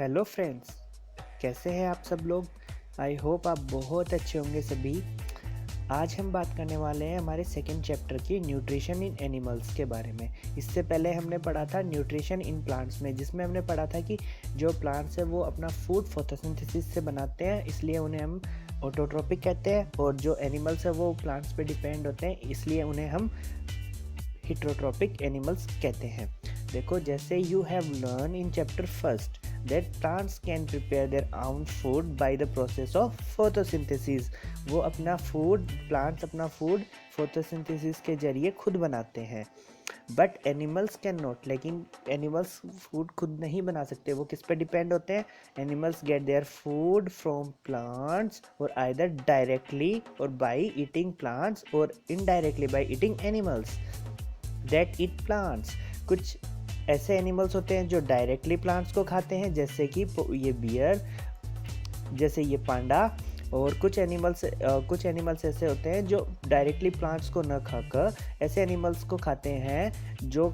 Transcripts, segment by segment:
Hello friends, कैसे हैं आप सब लोग। आई होप आप बहुत अच्छे होंगे सभी। आज हम बात करने वाले हैं हमारे सेकंड चैप्टर की न्यूट्रिशन इन एनिमल्स के बारे में। इससे पहले हमने पढ़ा था न्यूट्रिशन इन प्लांट्स में, जिसमें हमने पढ़ा था कि जो प्लांट्स है वो अपना फूड फोटोसिंथेसिस से बनाते हैं, इसलिए उन्हें हम ऑटोट्रोपिक कहते हैं। और जो एनिमल्स है वो प्लांट्स पे डिपेंड होते हैं, इसलिए उन्हें हम हेटरोट्रोपिक एनिमल्स कहते हैं। देखो, जैसे you have learn in chapter first that plants can prepare their own food by the process of photosynthesis। वो अपना फूड, प्लांट्स अपना फूड फोटोसिंथेसिस के जरिए खुद बनाते हैं। बट एनिमल्स कैन नॉट, लेकिन एनिमल्स फूड खुद नहीं बना सकते। वो किस पे डिपेंड होते हैं? Animals gate their food from plants, और आइदर डायरेक्टली और बाई ईटिंग प्लांट्स, और indirectly by eating animals that eat plants. कुछ ऐसे एनिमल्स होते हैं जो डायरेक्टली प्लांट्स को खाते हैं, जैसे कि ये बियर, जैसे ये पांडा। और कुछ एनिमल्स ऐसे होते हैं जो डायरेक्टली प्लांट्स को न खाकर ऐसे एनिमल्स को खाते हैं जो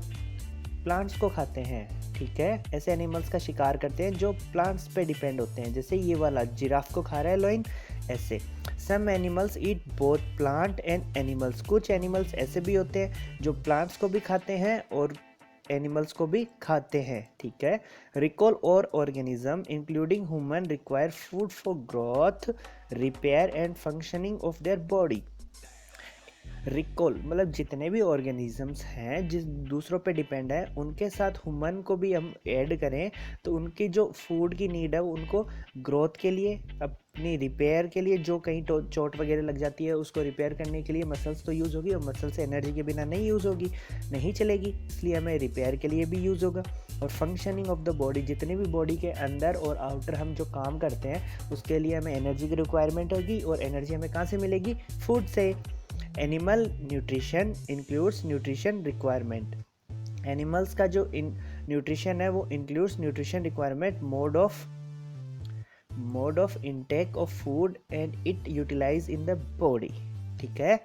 प्लांट्स को खाते हैं। ठीक है, ऐसे एनिमल्स का शिकार करते हैं जो प्लांट्स पे डिपेंड होते हैं, जैसे ये वाला जिराफ को खा रहा है लोइन, ऐसे। Some animals eat both plant and animals. कुछ एनिमल्स ऐसे भी होते हैं जो प्लांट्स को भी खाते हैं और एनिमल्स को भी खाते हैं। ठीक है। रिकॉल और organism including human require food for growth, repair and functioning of their body. Recall मतलब जितने भी ऑर्गेनिजम्स हैं जिस दूसरों पे डिपेंड है, उनके साथ ह्यूमन को भी हम ऐड करें तो उनकी जो फूड की नीड है उनको ग्रोथ के लिए, अपनी रिपेयर के लिए, जो कहीं चोट वगैरह लग जाती है उसको रिपेयर करने के लिए मसल्स तो यूज़ होगी, और मसल से एनर्जी के बिना नहीं यूज़ होगी, नहीं चलेगी, इसलिए हमें रिपेयर के लिए भी यूज़ होगा। और फंक्शनिंग ऑफ द बॉडी, जितने भी बॉडी के अंदर और आउटर हम जो काम करते हैं उसके लिए हमें एनर्जी की रिक्वायरमेंट होगी, और एनर्जी हमें कहाँ से मिलेगी? फूड से। Animal nutrition includes nutrition requirement. Animals का जो न्यूट्रिशन है वो includes nutrition requirement, mode of intake of food and it utilize in the body. ठीक है।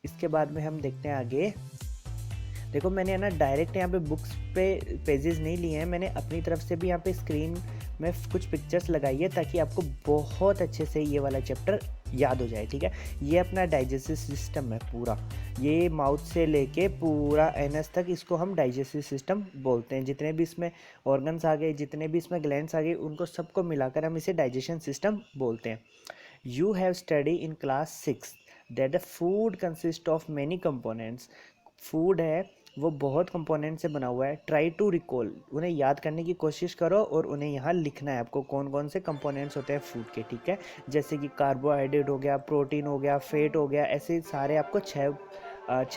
इसके बाद में हम देखते हैं आगे। देखो, मैंने ना डायरेक्ट यहाँ पे बुक्स पे पेजेस नहीं लिए हैं, मैंने अपनी तरफ से भी यहाँ पे स्क्रीन में कुछ पिक्चर्स लगाई है ताकि आपको बहुत अच्छे से ये वाला चैप्टर याद हो जाए। ठीक है। ये अपना डाइजेस्टिव सिस्टम है पूरा, ये माउथ से लेके पूरा एनस तक, इसको हम डाइजेस्टिव सिस्टम बोलते हैं। जितने भी इसमें ऑर्गन्स आ गए, जितने भी इसमें ग्लैंड्स आ गए, उनको सबको मिलाकर हम इसे डाइजेशन सिस्टम बोलते हैं। You have study in class 6 that the food consist of many components. Food है वो बहुत कंपोनेंट से बना हुआ है। ट्राई टू रिकॉल, उन्हें याद करने की कोशिश करो और उन्हें यहाँ लिखना है आपको कौन कौन से कंपोनेंट्स होते हैं फूड के। ठीक है। जैसे कि कार्बोहाइड्रेट हो गया, प्रोटीन हो गया, फैट हो गया, ऐसे सारे आपको छः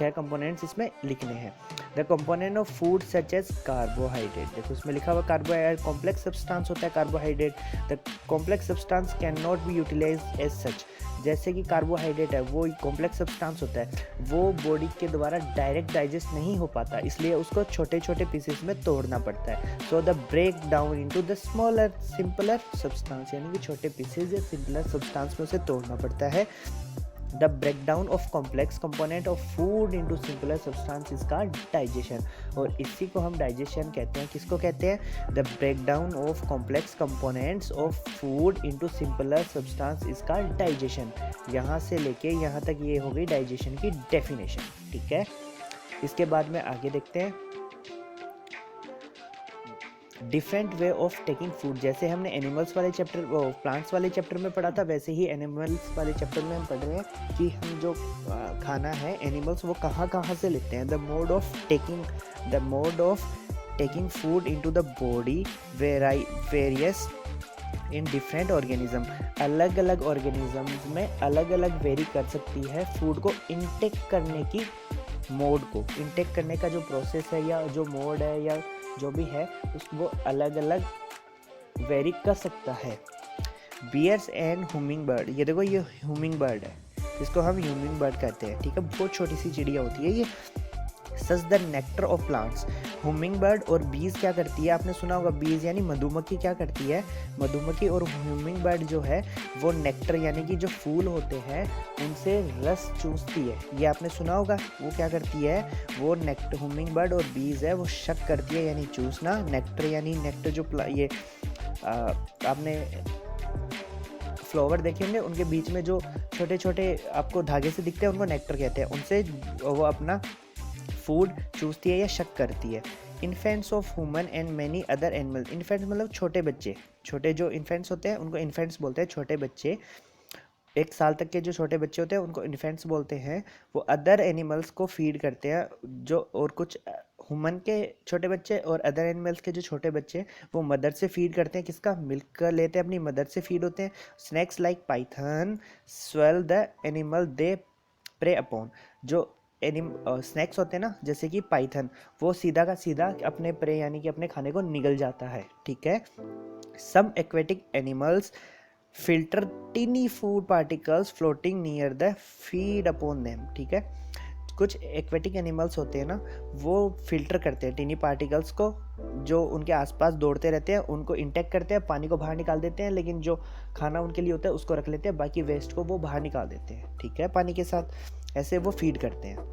कंपोनेंट्स इसमें लिखने हैं। The component of food such as carbohydrate, देखो उसमें लिखा हुआ कार्बोहाइड्रेट कॉम्प्लेक्स सब्सटेंस होता है carbohydrate. The complex substance can not be utilized as such. जैसे कि कार्बोहाइड्रेट है वो कॉम्प्लेक्स सब्सटेंस होता है, वो बॉडी के द्वारा डायरेक्ट डाइजेस्ट नहीं हो पाता, इसलिए उसको छोटे छोटे पीसेस में तोड़ना पड़ता है। So the break down into the smaller simpler substance, यानी कि छोटे पीसेस या सिंपलर सब्सटेंस में उसे तोड़ना पड़ता है। The breakdown of complex component of food into simpler substance is called digestion. और इसी को हम डाइजेशन कहते हैं। किसको कहते हैं? The breakdown of complex components of food into simpler substance is called digestion. यहाँ से लेके यहाँ तक ये हो गई डाइजेशन की डेफिनेशन। ठीक है। इसके बाद में आगे देखते हैं different way of taking food. जैसे हमने एनिमल्स वाले चैप्टर, प्लांट्स वाले चैप्टर में पढ़ा था, वैसे ही एनिमल्स वाले चैप्टर में हम पढ़ रहे हैं कि हम जो खाना है एनिमल्स वो कहाँ कहाँ से लेते हैं। The mode of taking food into the body various in different organism. अलग अलग ऑर्गेनिज्म में अलग अलग वेरी कर सकती है फूड को इनटेक करने की मोड को। इनटेक करने का जो प्रोसेस है या जो मोड है या जो भी है उसको अलग अलग वेरी कर सकता है। बियर्स एंड ह्यूमिंग बर्ड, ये देखो ये ह्यूमिंग बर्ड है, इसको हम ह्यूमिंग बर्ड कहते हैं। ठीक है। बहुत छोटी सी चिड़िया होती है ये। सच the nectar of plants. Humming bird और बीज क्या करती है? आपने सुना होगा बीज यानी मधुमक्खी क्या करती है? मधुमक्खी और ह्यूमिंग बर्ड जो है वो नेक्टर यानी कि जो फूल होते हैं उनसे रस चूसती है। ये आपने सुना होगा। वो क्या करती है? वो नेक्टर, ह्यूमिंग बर्ड और बीज है वो शक करती है यानी चूसना। नेक्टर यानी नेक्टर जो ये आपने फ्लावर देखे होंगे, उनके बीच में जो छोटे छोटे आपको धागे से दिखते हैं उनको नेक्टर कहते हैं, उनसे वो अपना फूड चूसती है या शक करती है। Infants of human and many other animals, infants मतलब छोटे बच्चे, छोटे जो इन्फेंट्स होते हैं उनको इन्फेंट्स बोलते हैं, छोटे बच्चे, 1 साल तक के जो छोटे बच्चे होते हैं उनको इन्फेंट्स बोलते हैं। वो अदर एनिमल्स को फीड करते हैं, जो और कुछ ह्यूमन के छोटे बच्चे और अदर एनिमल्स के जो छोटे बच्चे वो मदर से फीड करते हैं, किसका, मिल्क लेते हैं, अपनी मदर से फीड होते हैं। Snakes like python swallow the animal they prey upon, जो स्नैक्स होते हैं ना जैसे कि पाइथन, वो सीधा का सीधा अपने प्रे यानी कि अपने खाने को निगल जाता है, ठीक है। Some aquatic animals filter tiny food particles floating near the feed upon them, ठीक है। कुछ एक्वेटिक एनिमल्स होते हैं ना, वो फिल्टर करते हैं टीनी पार्टिकल्स को जो उनके आसपास दौड़ते रहते हैं, उनको इंटेक करते हैं, पानी को बाहर निकाल देते हैं, लेकिन जो खाना उनके लिए होता है उसको रख लेते हैं, बाकी वेस्ट को वो बाहर निकाल देते हैं, ठीक है, पानी के साथ। ऐसे वो फीड करते हैं।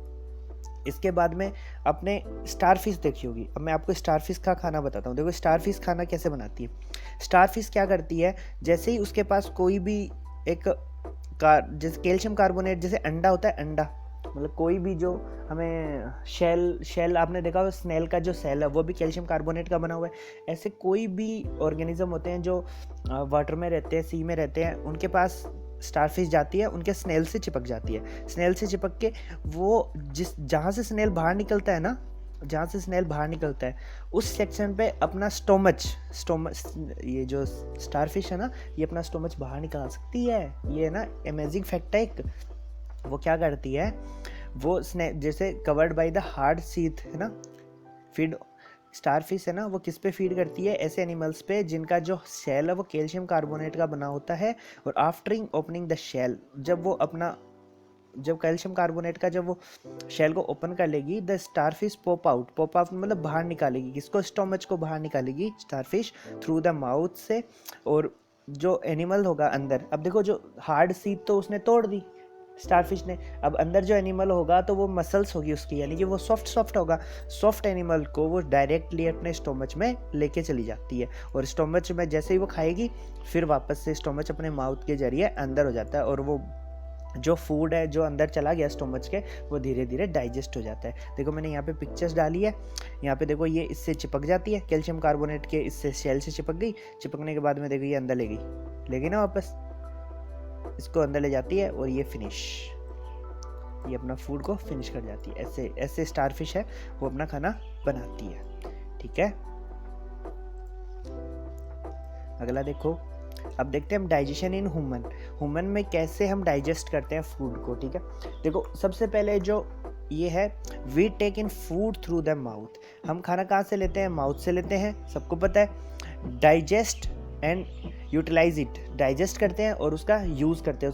इसके बाद में आपने स्टारफिश देखी होगी। अब मैं आपको स्टारफिश का खाना बताता हूँ। देखो स्टारफिश खाना कैसे बनाती है। स्टारफिश क्या करती है, जैसे ही उसके पास कोई भी एक जैसे कैल्शियम कार्बोनेट, जैसे अंडा होता है, अंडा मतलब कोई भी जो हमें शेल आपने देखा हो, स्नेल का जो सेल है वो भी कैल्शियम कार्बोनेट का बना हुआ है। ऐसे कोई भी ऑर्गेनिज्म होते हैं जो वाटर में रहते हैं, सी में रहते हैं, उनके पास स्टारफिश जाती है, उनके स्नेल से चिपक जाती है। स्नेल से चिपक के वो जहाँ से स्नेल बाहर निकलता है ना, जहाँ से स्नेल बाहर निकलता है उस सेक्शन पे अपना स्टोमच, ये जो स्टारफिश है ना, ये अपना स्टोमच बाहर निकाल सकती है। ये ना अमेजिंग फैक्ट है एक। वो क्या करती है, वो जैसे covered by the hard sheath है ना, फीड स्टारफिश है ना, वो किस पे फीड करती है, ऐसे एनिमल्स पे जिनका जो शेल है वो कैल्शियम कार्बोनेट का बना होता है। और आफ्टर ओपनिंग द शेल, जब कैल्शियम कार्बोनेट का जब वो शेल को ओपन कर लेगी, द स्टारफिश पॉप आउट मतलब बाहर निकालेगी, किसको, स्टोमच को बाहर निकालेगी स्टारफिश थ्रू द माउथ से। और जो एनिमल होगा अंदर, अब देखो जो हार्ड सीट तो उसने तोड़ दी स्टारफिश ने, अब अंदर जो एनिमल होगा तो वो मसल्स होगी उसकी, यानी कि वो सॉफ्ट होगा। सॉफ्ट एनिमल को वो डायरेक्टली अपने स्टोमच में लेके चली जाती है, और स्टोमच में जैसे ही वो खाएगी फिर वापस से स्टोमच अपने माउथ के जरिए अंदर हो जाता है, और वो जो फूड है जो अंदर चला गया स्टोमच के, वो धीरे धीरे डाइजेस्ट हो जाता है। देखो मैंने यहाँ पे पिक्चर्स डाली है, यहाँ पे देखो ये इससे चिपक जाती है, कैल्शियम कार्बोनेट के इससे शेल से चिपक गई, चिपकने के बाद में देखो ये अंदर ले गई ना वापस, इसको अंदर ले जाती है और ये फिनिश, ये अपना फूड को फिनिश कर जाती है। ऐसे स्टारफिश है वो अपना खाना बनाती है, ठीक है। अगला देखो, अब देखते हैं हम डाइजेशन इन ह्यूमन में कैसे हम डाइजेस्ट करते हैं फूड को, ठीक है। देखो सबसे पहले जो ये है, we take in food through the mouth. हम खाना कहाँ से लेते हैं, माउथ से लेते हैं, सबको पता है। Digest and utilize it, digest करते हैं और उसका यूज़ करते हैं,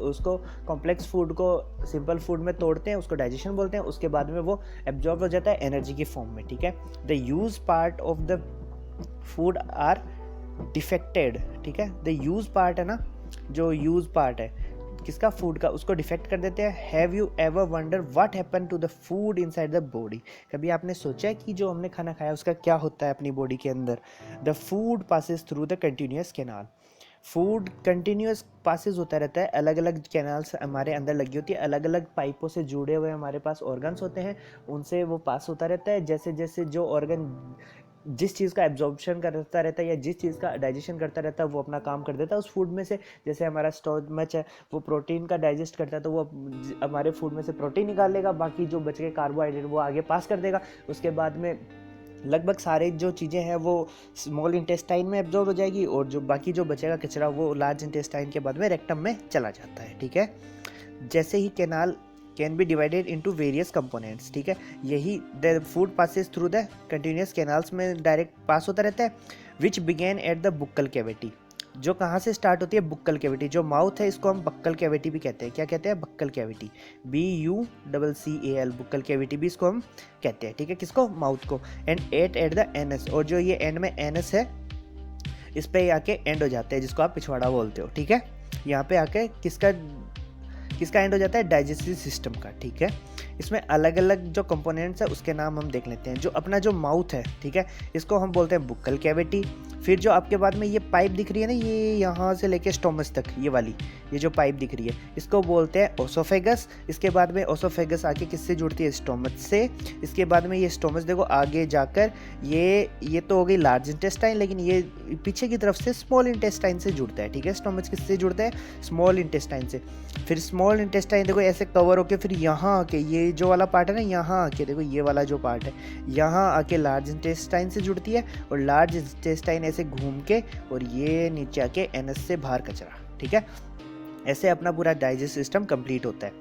उसको कॉम्प्लेक्स फूड को सिंपल फूड में तोड़ते हैं, उसको डाइजेशन बोलते हैं। उसके बाद में वो एब्जॉर्ब हो जाता है एनर्जी की फॉर्म में, ठीक है। The use part of the food are defected, ठीक है। द यूज पार्ट है ना, जो यूज पार्ट है किसका, फूड का, उसको डिफेक्ट कर देते हैं। Have you ever wonder what happen to the food inside the body, कभी आपने सोचा है कि जो हमने खाना खाया उसका क्या होता है अपनी बॉडी के अंदर। The food passes through the continuous canal, food continuous passes होता रहता है, अलग अलग कैनाल्स हमारे अंदर लगी होती है, अलग अलग पाइपों से जुड़े हुए हमारे पास ऑर्गन्स होते हैं, उनसे वो पास होता रहता है। जैसे जैसे जो ऑर्गन जिस चीज़ का एब्जॉर्प्शन करता रहता है या जिस चीज़ का डाइजेशन करता रहता है वो अपना काम कर देता है उस फूड में से। जैसे हमारा स्टोमच है वो प्रोटीन का डाइजेस्ट करता है, तो वो हमारे फूड में से प्रोटीन निकाल लेगा, बाकी जो बच गए कार्बोहाइड्रेट वो आगे पास कर देगा। उसके बाद में लगभग सारे जो चीज़ें हैं वो स्मॉल इंटेस्टाइन में एब्जॉर्ब हो जाएगी, और जो बाकी जो बचेगा कचरा वो लार्ज इंटेस्टाइन के बाद में रेक्टम में चला जाता है, ठीक है। जैसे ही canal can be divided into various components, ठीक है। यही the food passes through the continuous canals में डायरेक्ट पास होता रहता है, which begin at the buccal cavity, जो कहाँ से स्टार्ट होती है, बुक्कल कैविटी। जो माउथ है इसको हम बक्कल कैविटी भी कहते हैं, क्या कहते हैं, buccal cavity, BUCCAL, Bukkal cavity भी इसको हम कहते हैं, ठीक है, किसको, माउथ को। एंड एट द एनस, और जो ये एंड में एनस है इस पे आके एंड हो जाते हैं, जिसको आप पिछवाड़ा बोलते हो, ठीक है। यहाँ पे आके किसका एंड हो जाता है, डाइजेस्टिव सिस्टम का, ठीक है। इसमें अलग अलग जो कंपोनेंट्स है उसके नाम हम देख लेते हैं। जो अपना जो माउथ है, ठीक है, इसको हम बोलते हैं बुक्कल कैविटी। फिर जो आपके बाद में ये पाइप दिख रही है ना, ये यहाँ से लेके स्टोमच तक, ये वाली, ये जो पाइप दिख रही है, इसको बोलते हैं ओसोफेगस। इसके बाद में ओसोफेगस आके किससे जुड़ती है? स्टोमच से। इसके बाद में ये स्टोमच देखो आगे जाकर ये तो हो गई लार्ज इंटेस्टाइन, लेकिन ये पीछे की तरफ से स्मॉल इंटेस्टाइन से जुड़ता है, ठीक है। स्टोमच किससे जुड़ता है? स्मॉल इंटेस्टाइन से। फिर स्मॉल इंटेस्टाइन देखो ऐसे कवर होके फिर यहाँ आके, ये जो वाला पार्ट है ना, यहाँ आके देखो ये वाला जो पार्ट है, यहाँ आके लार्ज इंटेस्टाइन से जुड़ती है, और लार्ज इंटेस्टाइन ऐसे घूम के और ये नीचे आके एनस से बाहर कचरा, ठीक है। ऐसे अपना पूरा डाइजेस्ट सिस्टम कंप्लीट होता है,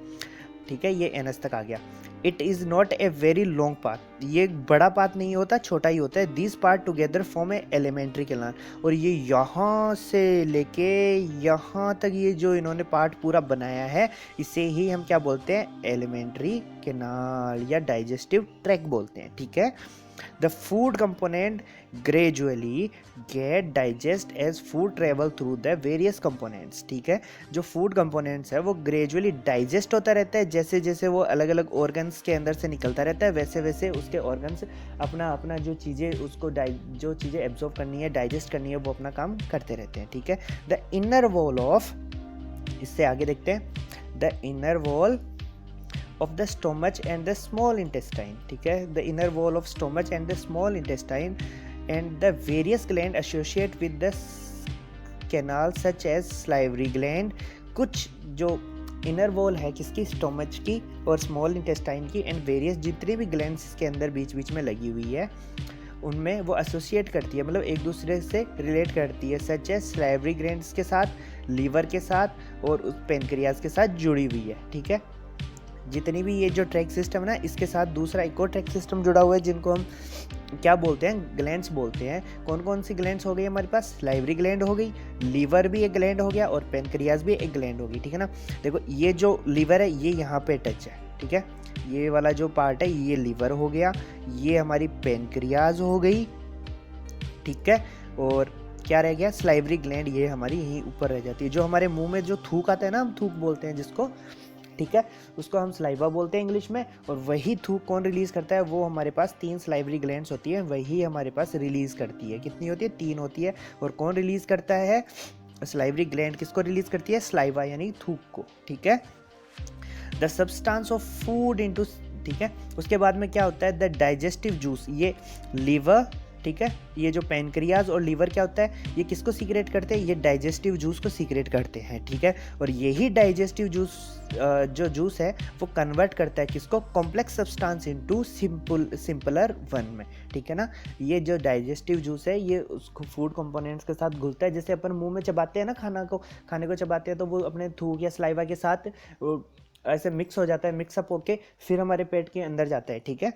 ठीक है। ये एनस तक आ गया। It is not a very long path, ये बड़ा पाथ नहीं होता, छोटा ही होता है। This part together form A alimentary canal, और ये यहाँ से लेके यहाँ तक ये जो इन्होंने पार्ट पूरा बनाया है, इसे ही हम क्या बोलते हैं? एलिमेंट्री कैनाल या डाइजेस्टिव ट्रैक्ट बोलते हैं, ठीक है। The food component gradually get digest as food travel through the various components, ठीक है। जो food components है वो gradually digest होता रहता है, जैसे जैसे वो अलग अलग organs के अंदर से निकलता रहता है, वैसे वैसे उसके organs अपना अपना जो चीज़ें उसको जो चीज़ें absorb करनी है, digest करनी है, वो अपना काम करते रहते हैं, ठीक है। The inner wall of, इससे आगे देखते हैं, the inner wall of the stomach and the small intestine, ठीक है। the inner wall of stomach and the small intestine and the various gland associate with the canal such as salivary gland। कुछ जो inner wall है किसकी? Stomach की और small intestine की, and various जितने भी ग्लैंड्स इसके अंदर बीच बीच में लगी हुई है, उनमें वो एसोसिएट करती है, मतलब एक दूसरे से रिलेट करती है, सच एज सलाइवरी ग्लैंड्स के साथ, लीवर के साथ और उस पेनक्रियाज के साथ जुड़ी हुई है, ठीक है। जितनी भी ये जो ट्रैक सिस्टम है ना, इसके साथ दूसरा एक और ट्रैक सिस्टम जुड़ा हुआ है, जिनको हम क्या बोलते हैं? ग्लैंड्स बोलते हैं। कौन कौन सी ग्लैंड्स हो गई हमारे पास? सलाइवरी ग्लैंड हो गई, लीवर भी एक ग्लैंड हो गया, और पेनक्रियाज भी एक ग्लैंड हो गई, ठीक है ना। देखो ये जो लीवर है ये यहाँ पे टच है, ठीक है। ये वाला जो पार्ट है ये लीवर हो गया, ये हमारी पेनक्रियाज हो गई, ठीक है। और क्या रह गया? सलाइवरी ग्लैंड, ये हमारी यहीं ऊपर रह जाती है। जो हमारे मुंह में जो थूक आता है ना, हम थूक बोलते हैं जिसको, ठीक है, उसको हम सलाइवा बोलते हैं इंग्लिश में। और वही थूक कौन रिलीज करता है? वो हमारे पास 3 सलाइवरी ग्लैंड्स होती है, वही हमारे पास रिलीज करती है। कितनी होती है? 3 होती है। और कौन रिलीज करता है? सलाइवरी ग्लैंड किसको रिलीज करती है? सलाइवा यानी थूक को, ठीक है। The substance of food into, ठीक है। उसके बाद में क्या होता है? द डाइजेस्टिव जूस, ये लीवर, ठीक है, ये जो पेनक्रियाज और लीवर क्या होता है? ये किसको सीक्रेट करते हैं? ये डाइजेस्टिव जूस को सीक्रेट करते हैं, ठीक है। और यही डाइजेस्टिव जूस जो जूस है वो कन्वर्ट करता है किसको? Complex substance into simpler one में, ठीक है ना। ये जो डाइजेस्टिव जूस है ये उसको फूड कंपोनेंट्स के साथ घुलता है। जैसे अपन मुंह में चबाते हैं ना, खाने को चबाते हैं, तो वो अपने थूक या सलाइवा के साथ ऐसे मिक्स हो जाता है, मिक्सअप होके फिर हमारे पेट के अंदर जाता है, ठीक है।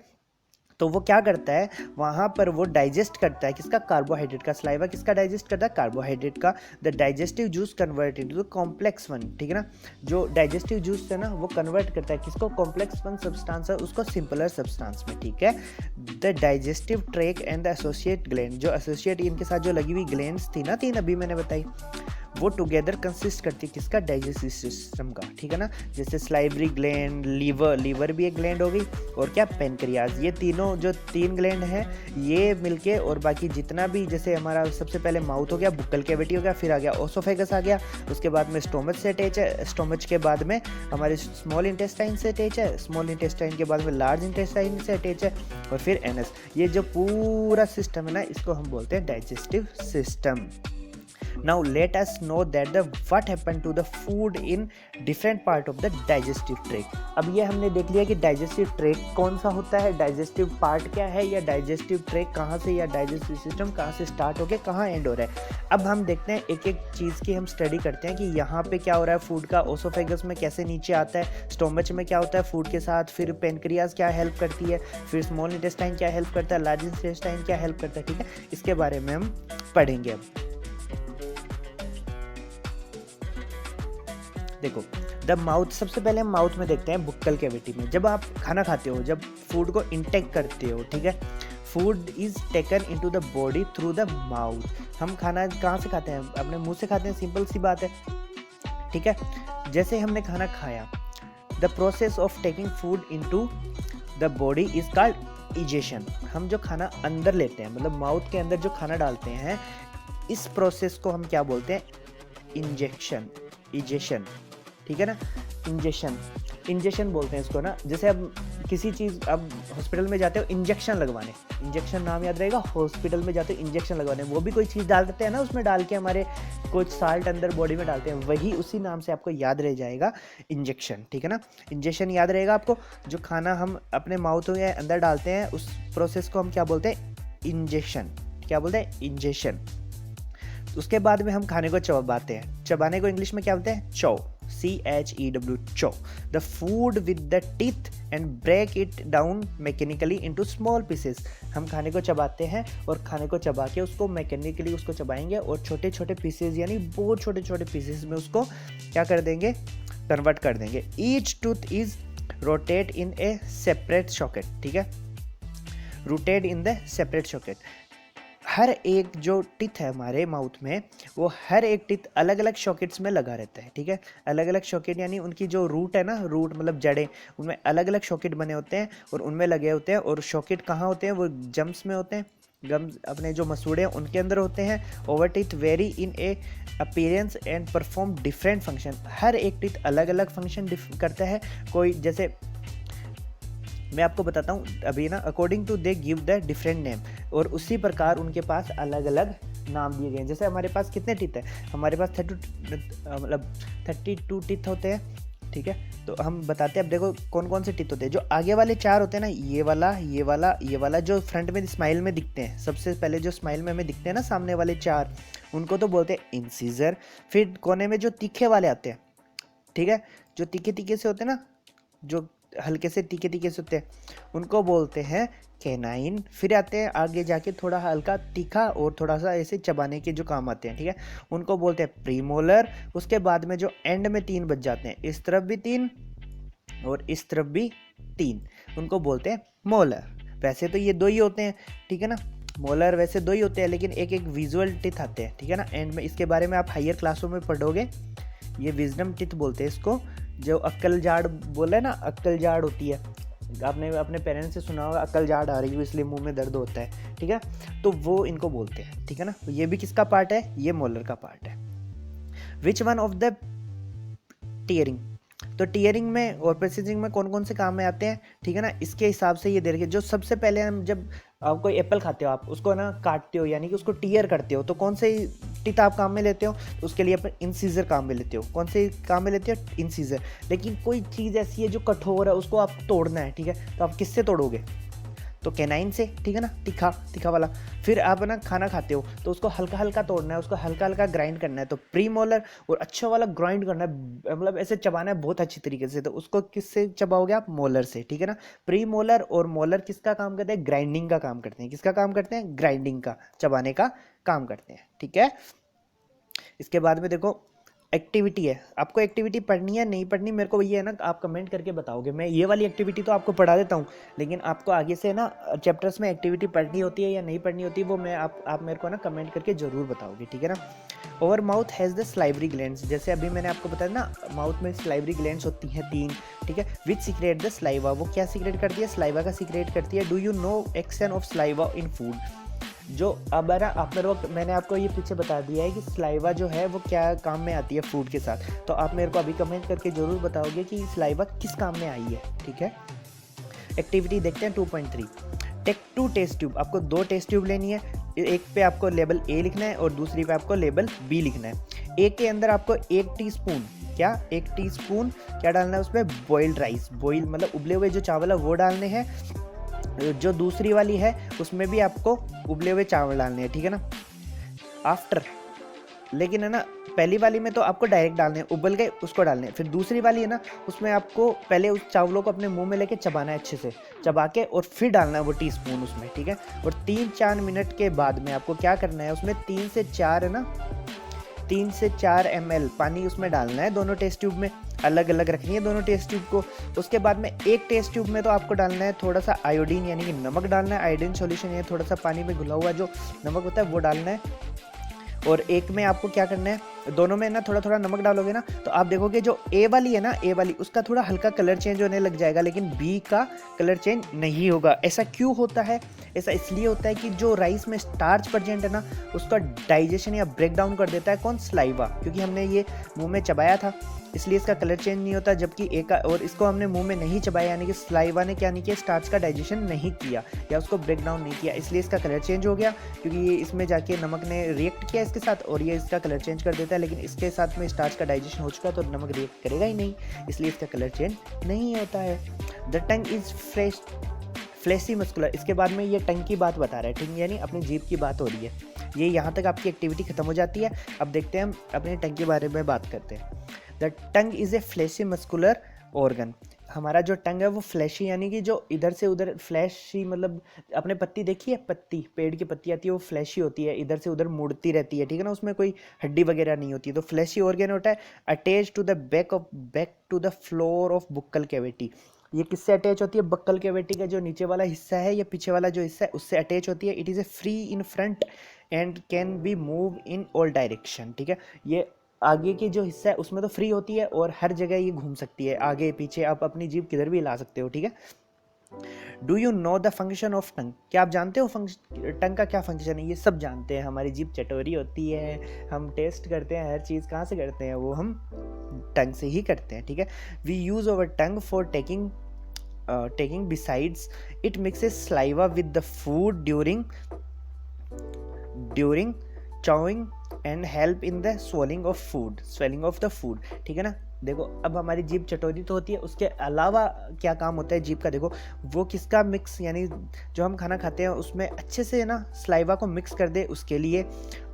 तो वो क्या करता है? वहाँ पर वो डाइजेस्ट करता है किसका? कार्बोहाइड्रेट का। सलाइवा किसका डाइजेस्ट करता है? कार्बोहाइड्रेट का। The digestive juice convert into the complex one, ठीक है ना। जो डाइजेस्टिव जूस है ना वो कन्वर्ट करता है किसको? कॉम्प्लेक्स वन सब्सटेंस है उसको सिंपलर सब्सटेंस में, ठीक है। The digestive track and the associate gland, जो एसोसिएट इनके साथ जो लगी हुई ग्लैंड्स थी ना, 3 अभी मैंने बताई, वो टुगेदर कंसिस्ट करती है किसका? डाइजेस्टिव सिस्टम का, ठीक है ना। जैसे सलाइवरी ग्लैंड, लीवर भी एक ग्लैंड हो गई, और क्या? पेनक्रियाज। ये तीनों जो 3 ग्लैंड हैं ये मिलके, और बाकी जितना भी, जैसे हमारा सबसे पहले माउथ हो गया, बुक्कल कैविटी हो गया, फिर आ गया ओसोफेगस आ गया, उसके बाद में स्टोमच से अटैच है, स्टोमच के बाद में हमारे स्मॉल इंटेस्टाइन से अटैच है, स्मॉल इंटेस्टाइन के बाद में लार्ज इंटेस्टाइन से अटैच है, और फिर एनस। ये जो पूरा सिस्टम है ना, इसको हम बोलते हैं digestive system. Now let us know that what happened to the food in different part of the digestive tract। अब ये हमने देख लिया कि डाइजेस्टिव ट्रैक्ट कौन सा होता है, डाइजेस्टिव पार्ट क्या है, या डाइजेस्टिव ट्रैक्ट कहाँ से, या डाइजेस्टिव सिस्टम कहाँ से स्टार्ट होके कहाँ एंड हो रहा है। अब हम देखते हैं एक एक चीज़ की हम स्टडी करते हैं कि यहाँ पे क्या हो रहा है फूड का, ओसोफेगस में कैसे नीचे आता है, स्टोमच में क्या होता है फूड के साथ, फिर पेनक्रियाज क्या हेल्प करती है, फिर स्मॉल इंटेस्टाइन क्या हेल्प करता है, लार्ज इंटेस्टाइन क्या हेल्प करता है, ठीक है। इसके बारे में हम पढ़ेंगे। अब देखो, द माउथ, सबसे पहले हम माउथ में देखते हैं, बुक्कल कैविटी में। जब आप खाना खाते हो, जब फूड को इंटेक करते हो, ठीक है, food is taken into the body through the mouth. हम खाना कहाँ से खाते हैं? अपने मुंह से खाते हैं, सिंपल सी बात है, ठीक है। जैसे हमने खाना खाया, the process of taking food into the body is called egestion. हम जो खाना अंदर लेते हैं, मतलब माउथ के अंदर जो खाना डालते हैं, इस प्रोसेस को हम क्या बोलते हैं? इंजेक्शन, इजेशन, ठीक है ना। इंजेक्शन बोलते हैं इसको ना। जैसे अब किसी चीज़, अब हॉस्पिटल में जाते हो इंजेक्शन लगवाने, इंजेक्शन नाम याद रहेगा, हॉस्पिटल में जाते हो इंजेक्शन लगवाने, वो भी कोई चीज़ डाल देते हैं ना उसमें, डाल के हमारे कुछ साल्ट अंदर बॉडी में डालते हैं, वही उसी नाम से आपको याद रह जाएगा, इंजेक्शन, ठीक है ना। इंजेक्शन याद रहेगा आपको। जो खाना हम अपने माउथ के अंदर डालते हैं उस प्रोसेस को हम क्या बोलते हैं? इंजेक्शन। क्या बोलते हैं? इंजेक्शन। उसके बाद में हम खाने को चबाते हैं। चबाने को इंग्लिश में क्या बोलते हैं? Chew, CHEW, chew the food with the teeth and break it down mechanically into small pieces. हम खाने को चबाते हैं और खाने को चबा के उसको मैकेनिकली उसको चबाएंगे और छोटे छोटे पीसेस, यानी बहुत छोटे छोटे पीसेस में उसको क्या कर देंगे? कन्वर्ट कर देंगे। Each tooth is rotate in a separate socket, ठीक है, rotate in the separate socket. हर एक जो टिथ है हमारे माउथ में, वो हर एक टिथ अलग अलग सॉकेट्स में लगा रहता है, ठीक है। अलग अलग सॉकेट यानी उनकी जो रूट है ना, रूट मतलब जड़ें, उनमें अलग अलग सॉकेट बने होते हैं और उनमें लगे होते हैं। और सॉकेट कहाँ होते हैं? वो जम्स में होते हैं, गम्स अपने जो मसूड़े हैं उनके अंदर होते हैं। Over teeth vary in a appearance and perform different function. हर एक टिथ अलग अलग फंक्शन करता है। कोई जैसे मैं आपको बताता हूँ अभी ना, according to they give the different name, और उसी प्रकार उनके पास अलग अलग नाम दिए गए हैं। जैसे हमारे पास कितने टिथ है? हमारे पास 32 टिथ होते हैं, ठीक है। तो हम बताते हैं, अब देखो कौन कौन से टिथ होते हैं। जो आगे वाले 4 होते हैं ना, ये वाला, ये वाला, ये वाला, जो फ्रंट में स्माइल में दिखते हैं, सबसे पहले जो स्माइल में हमें दिखते हैं ना सामने वाले 4, उनको तो बोलते हैं इंसीजर। फिर कोने में जो तीखे वाले आते हैं, ठीक है, जो तीखे तीखे से होते हैं ना, जो हल्के से तीखे तीखे से होते हैं, उनको बोलते हैं कैनाइन। फिर आते हैं आगे जाके थोड़ा हल्का तीखा और थोड़ा सा ऐसे चबाने के जो काम आते हैं, ठीक है, उनको बोलते हैं प्रीमोलर। उसके बाद में जो एंड में 3 बच जाते हैं, इस तरफ भी 3 और इस तरफ भी 3, उनको बोलते हैं मोलर। वैसे तो ये 2 ही होते हैं, ठीक है ना, मोलर वैसे 2 ही होते हैं, लेकिन एक एक विजुअल टिथ आते हैं, ठीक है ना, एंड में। इसके बारे में आप हायर क्लासों में पढ़ोगे। ये विजडम टिथ बोलते हैं इसको। जो अक्कल जाड़ बोले ना, अक्कल जाड़ होती है, आपने अपने पेरेंट्स से सुना होगा, अक्कल जाड़ आ रही है इसलिए मुंह में दर्द होता है, ठीक है, तो वो इनको बोलते हैं, ठीक है ना। ये भी किसका पार्ट है? ये मोलर का पार्ट है। Which one of the tearing, तो टीयरिंग में और प्रोसेसिंग में कौन कौन से काम में आते हैं, ठीक है ना, इसके हिसाब से ये देखिए। जो सबसे पहले हम जब आप कोई एप्पल खाते हो, आप उसको ना काटते हो, यानी कि उसको टीयर करते हो, तो कौन से टिथ आप काम में लेते हो? तो उसके लिए अपन इंसीजर काम में लेते हो। कौन से काम में लेते हो? इंसीजर। लेकिन कोई चीज़ ऐसी है जो कठोर है, उसको आप तोड़ना है, ठीक है, तो आप किससे तोड़ोगे? तो कैनाइन से, ठीक है ना, तीखा तीखा वाला। फिर आप ना खाना खाते हो तो उसको हल्का हल्का तोड़ना है, उसको हल्का हल्का ग्राइंड करना है, तो प्री मोलर। और अच्छा वाला ग्राइंड करना है, मतलब ऐसे चबाना है बहुत अच्छी तरीके से, तो उसको किससे चबाओगे आप? मोलर से, ठीक है ना। प्री मोलर और मोलर किसका काम करते हैं? ग्राइंडिंग का काम करते हैं। किसका काम करते हैं? ग्राइंडिंग का, चबाने का काम करते हैं, ठीक है। इसके बाद में देखो एक्टिविटी है। आपको एक्टिविटी पढ़नी है नहीं पढ़नी, मेरे को ये है ना, आप कमेंट करके बताओगे। मैं ये वाली एक्टिविटी तो आपको पढ़ा देता हूँ, लेकिन आपको आगे से ना चैप्टर्स में एक्टिविटी पढ़नी होती है या नहीं पढ़नी होती, वो मैं आप मेरे को ना कमेंट करके ज़रूर बताओगे, ठीक है ना। Over mouth has the salivary glands, जैसे अभी मैंने आपको बताया ना, माउथ में स्लाइवरी ग्लैंड्स होती हैं 3, ठीक है। विच सीक्रेट द स्लाइवा, वो क्या सीक्रेट करती है? स्लाइवा का सीक्रेट करती है। Do you know action of saliva in food, जो अब है ना, आप मेरे को, मैंने आपको ये पीछे बता दिया है कि स्लाइवा जो है वो क्या काम में आती है फूड के साथ, तो आप मेरे को अभी कमेंट करके ज़रूर बताओगे कि स्लाइवा किस काम में आई है, ठीक है। एक्टिविटी देखते हैं 2.3। टेक 2 टेस्ट ट्यूब, आपको 2 टेस्ट ट्यूब लेनी है। एक पे आपको लेबल ए लिखना है और दूसरी पे आपको लेबल बी लिखना है। ए के अंदर आपको 1 टीस्पून, क्या 1 टीस्पून क्या डालना है उसमें? बॉइल्ड राइस, बॉइल मतलब उबले हुए जो चावल है वो डालने हैं। जो दूसरी वाली है उसमें भी आपको उबले हुए चावल डालने हैं, ठीक है ना। आफ्टर, लेकिन है ना, पहली वाली में तो आपको डायरेक्ट डालने हैं, उबल गए उसको डालने हैं। फिर दूसरी वाली है ना, उसमें आपको पहले उस चावलों को अपने मुंह में लेके चबाना है, अच्छे से चबा के, और फिर डालना है वो टीस्पून उसमें, ठीक है। और 3-4 मिनट के बाद में आपको क्या करना है, उसमें 3 से 4 है ना, 3 से 4 ml पानी उसमें डालना है। दोनों टेस्ट ट्यूब में अलग अलग रखनी है दोनों टेस्ट ट्यूब को। उसके बाद में एक टेस्ट ट्यूब में तो आपको डालना है थोड़ा सा आयोडीन, यानी कि नमक डालना है। आयोडीन सॉल्यूशन यानी थोड़ा सा पानी में घुला हुआ जो नमक होता है वो डालना है। और एक में आपको क्या करना है, दोनों में ना थोड़ा थोड़ा नमक डालोगे ना तो आप देखोगे जो ए वाली है ना, ए वाली उसका थोड़ा हल्का कलर चेंज होने लग जाएगा, लेकिन बी का कलर चेंज नहीं होगा। ऐसा क्यों होता है? ऐसा इसलिए होता है कि जो राइस में स्टार्च प्रेजेंट है ना, उसका डाइजेशन या ब्रेक डाउन कर देता है कौन? सलाइवा, क्योंकि हमने ये मुंह में चबाया था, इसलिए इसका कलर चेंज नहीं होता। जबकि ए का, और इसको हमने मुंह में नहीं चबाया, यानी कि सलाइवा ने क्या नहीं किया, स्टार्च का डाइजेशन नहीं किया या उसको ब्रेक डाउन नहीं किया, इसलिए इसका कलर चेंज हो गया। क्योंकि ये इसमें जाके नमक ने रिएक्ट किया इसके साथ और ये इसका कलर चेंज कर देता है, लेकिन इसके साथ में स्टार्च का डाइजेशन हो चुका है तो नमक रिएक्ट करेगा ही नहीं, इसलिए इसका कलर चेंज नहीं होता है। The tongue is fleshy muscular. इसके बाद में ये टंग की बात बता रहा है, ठीक, यानी अपनी जीभ की बात हो रही है। ये यहाँ तक आपकी एक्टिविटी खत्म हो जाती है। अब देखते हैं हम अपने टंग के बारे में बात करते हैं। The tongue is a fleshy muscular organ. हमारा जो टंग है वो फ्लैशी, यानी कि जो इधर से उधर फ्लैशी, मतलब अपने पत्ती देखी है, पत्ती, पेड़ की पत्ती आती है, वो फ्लैशी होती है, इधर से उधर मुड़ती रहती है, ठीक है ना, उसमें कोई हड्डी वगैरह नहीं होती है। तो फ्लैशी ऑर्गन होता है attach to the back to the floor of buccal cavity. ये किससे अटैच होती है? बक्कल कैविटी का जो नीचे वाला हिस्सा है या पीछे वाला जो हिस्सा है उससे अटैच होती है। It is a free in front end can be move in all direction, ठीक है। ये आगे की जो हिस्सा है उसमें तो फ्री होती है और हर जगह ये घूम सकती है, आगे पीछे, आप अपनी जीभ किधर भी ला सकते हो, ठीक है। Do you know the function of tongue? क्या आप जानते हो टंग का क्या फंक्शन है? ये सब जानते हैं। हमारी जीभ चटोरी होती है, हम टेस्ट करते हैं हर चीज़, कहाँ से करते हैं? वो हम टंग से ही करते हैं, ठीक है। We use our tongue for taking besides it mixes saliva with the food during chewing and help in the swallowing of the food, ठीक है ना। देखो अब हमारी जीभ चटोरी तो होती है, उसके अलावा क्या काम होता है जीभ का? देखो वो किसका मिक्स, यानी जो हम खाना खाते हैं उसमें अच्छे से ना सलाइवा को मिक्स कर दे उसके लिए,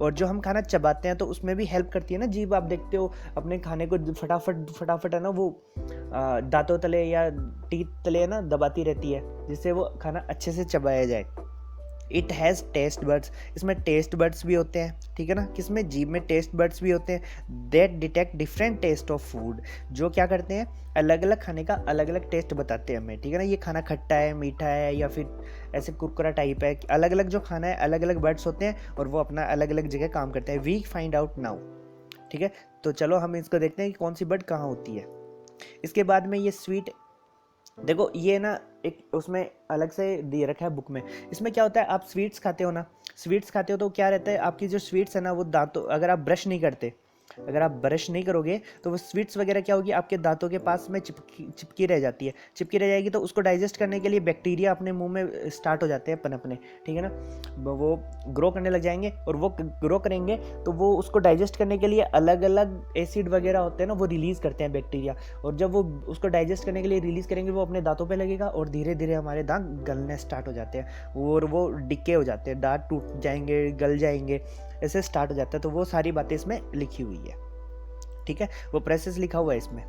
और जो हम खाना चबाते हैं तो उसमें भी हेल्प करती है ना जीभ। आप देखते हो अपने खाने को फटाफट है ना वो दांतों तले या टीथ तले ना दबाती रहती है, जिससे वो खाना अच्छे से चबाया जाए। It has taste buds. इसमें टेस्ट बर्ड्स भी होते हैं, ठीक है ना। किसमें? जीभ में टेस्ट बर्ड्स भी होते हैं। That detect different taste of food. जो क्या करते हैं? अलग अलग खाने का अलग अलग टेस्ट बताते हैं हमें, ठीक है ना। ये खाना खट्टा है, मीठा है, या फिर ऐसे कुरकुरा टाइप है, अलग अलग जो खाना है अलग अलग बर्ड्स होते हैं और वो अपना अलग अलग जगह काम करते हैं। वी फाइंड आउट नाउ, ठीक है। तो चलो हम इसको देखते हैं कि कौन सी बर्ड कहाँ होती है। इसके बाद में ये स्वीट, देखो ये ना एक उसमें अलग से दे रखा है बुक में। इसमें क्या होता है, आप स्वीट्स खाते हो ना, स्वीट्स खाते हो तो क्या रहता है, आपकी जो स्वीट्स है ना वो दांतों, अगर आप ब्रश नहीं करते, अगर आप ब्रश नहीं करोगे तो वो स्वीट्स वगैरह क्या होगी, आपके दांतों के पास में चिपकी रह जाती है, चिपकी रह जाएगी। तो उसको डाइजेस्ट करने के लिए बैक्टीरिया अपने मुंह में स्टार्ट हो जाते हैं पनपने, ठीक है ना। वो ग्रो करने लग जाएंगे और वो ग्रो करेंगे तो वो उसको डाइजेस्ट करने के लिए अलग अलग एसिड वगैरह होते हैं ना, वो रिलीज़ करते हैं बैक्टीरिया। और जब वो उसको डाइजेस्ट करने के लिए रिलीज़ करेंगे वो अपने दांतों पर लगेगा और धीरे धीरे हमारे दांत गलने स्टार्ट हो जाते हैं और वो डिके हो जाते हैं, दांत टूट जाएंगे, गल जाएंगे, ऐसे स्टार्ट हो जाता है। तो वो सारी बातें इसमें लिखी हुई है, ठीक है, वो प्रोसेस लिखा हुआ है इसमें।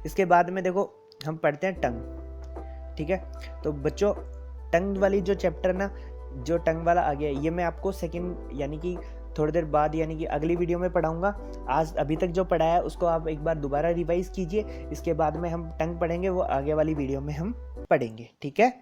इसके बाद में देखो हम पढ़ते हैं टंग, ठीक है। तो बच्चों टंग वाली जो चैप्टर ना, जो टंग वाला आ गया, ये मैं आपको सेकंड यानी कि थोड़ी देर बाद यानी कि अगली वीडियो में पढ़ाऊंगा। आज अभी तक जो पढ़ा है उसको आप एक बार दोबारा रिवाइज कीजिए। इसके बाद में हम टंग पढ़ेंगे, वो आगे वाली वीडियो में हम पढ़ेंगे, ठीक है।